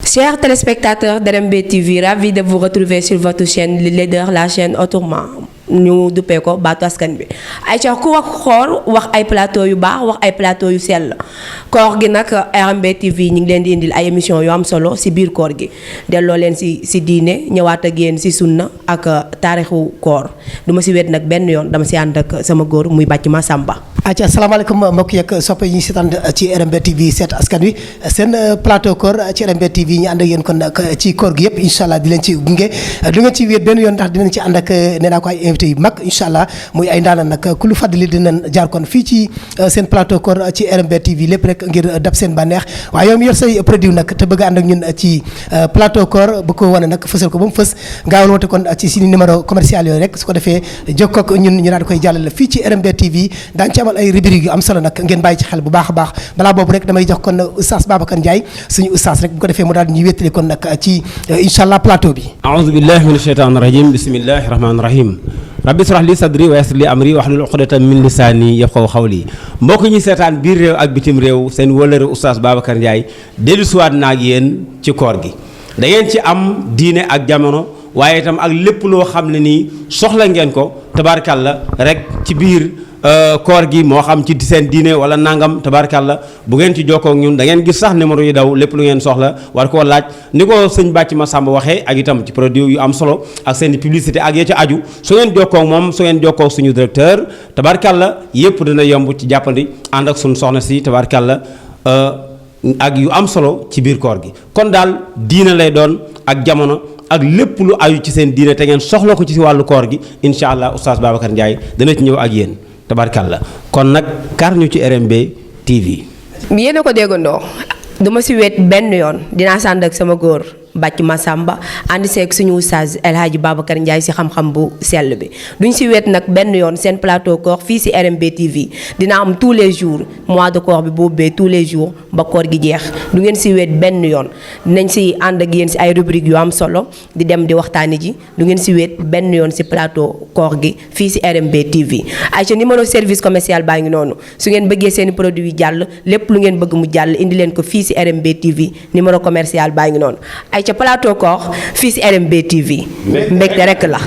Chers téléspectateurs d'RMB TV, ravi de vous retrouver sur votre chaîne le leader, la chaîne autrement ñu duppee ko baatu askan bi ay ca ku wax xoor wax ay plateau yu baax wax ay plateau yu sell koor gi nag RMB TV ñu ngi leen di indil ay émission yu am solo si biir koor gi delloo leen si diine ñëwaat ak yéen si sunna ak taarixu koor du ma si wet nag benn yoon dama si ànd ak sama góor muy bàcc ma Samba. acca asalaamaaleykum mbokk yeeg soppe yi ñu seetaan ci RMB TV seet askan wi seen plateau koor ci RMB TV ñu ànd ak yéen kon ci koor gi yëpp incha allah di leen ci gunge du ngeen ci wéet benn yoon ndax dinañ ci ànd ak nee naa ko ay invité yu mag incha allah muy ay ndaanaan nag ku lu fàttali dinañ jaar kon fii ci seen plateau koor ci RMB TV lépp rek ngir dab seen bànneex waaye yow mi yor say produit nag te bëgg a ànd ak ñun ci plateau koor bu ko wane nag fësal ko ba mu fës gaawal woote kon ci suñu numéro commercial yooyu rek su ko defee jokkoo ak ñun ñu daal di koy jàllale fii ci RMB TV daañu ci amal ay rubrique yu am solo nag ngeen bàyyi ci xel bu baax a baax balaa boobu rek damay jox kon oustaz Babacar Ndiaye suñu oustaz rek bu ko defee mu daal ñuy wéttali kon nag ci incha allah plateau bi aoudu billahi min asheytaani rajim bismillahi rahmaani rahim rabbi israh li sadri wa yassir li amri wahlul uqdatan min lisaani yafqahu qawli mbokk ñi seetaan biir réew ak bitim réew seen wëllëre oustaz Babacar Ndiaye dellu siwaat na ak yéen ci koor gi da ngeen ci am diine ak jamono waaye itam ak lépp loo xam ne nii soxla ngeen ko tabaarkàlla rek ci biir koor gi moo xam ci seen diine wala nangam tabaarkàlla bu ngeen ci jokkoo ak ñun da ngeen gis sax numéro yi daw lépp lu ngeen soxla war koo laaj ni ko sëñ Bàcc ma Samba waxee ak itam ci produit yu am solo ak seen publicité ak ya ca aju su ngeen jokkoo ak moom su ngeen jokkoo ak suñu directeur tabaarkàlla yépp dina yomb ci jàppandi ànd ak suñu soxna si tabaarkàlla ak yu am solo ci biir koor gi kon daal diine lay doon ak jamono ak lépp lu aju ci seen diine te ngeen soxla ko ci wàllu koor gi incha allah oustaz Babacar Ndiaye dana ci ñëw ak yéen tabarkalla kon nag kar ñu ci RMB TV. yéen a ko déggandoo duma si wet benn yoon dinaa sànd ak sama góor bàcc ma Samba ànd seeg suñu oustaz El Hadji Babacar Ndiaye si xam-xam bu sell bi duñ si wet nag benn yoon seen plateau koor fii si RMB TV dina am tous les jours mois de koor bi bu ubbee tous les jours ba koor gi jeex du ngeen si wet benn yoon dinañ si ànd ak yéen si ay rubrique yu am solo di dem di waxtaani ji du ngeen si wet benn yoon si plateau koor gi fii si RMB TV ay ca numéro service commercial baa ngi noonu su ngeen bëggee seen produit yi jàll lépp lu ngeen bëgg mu jàll indi leen ko fii si RMB TV numéro commercial baa ngi noonu ca plateau koor fii si RMB TV mbégte rek la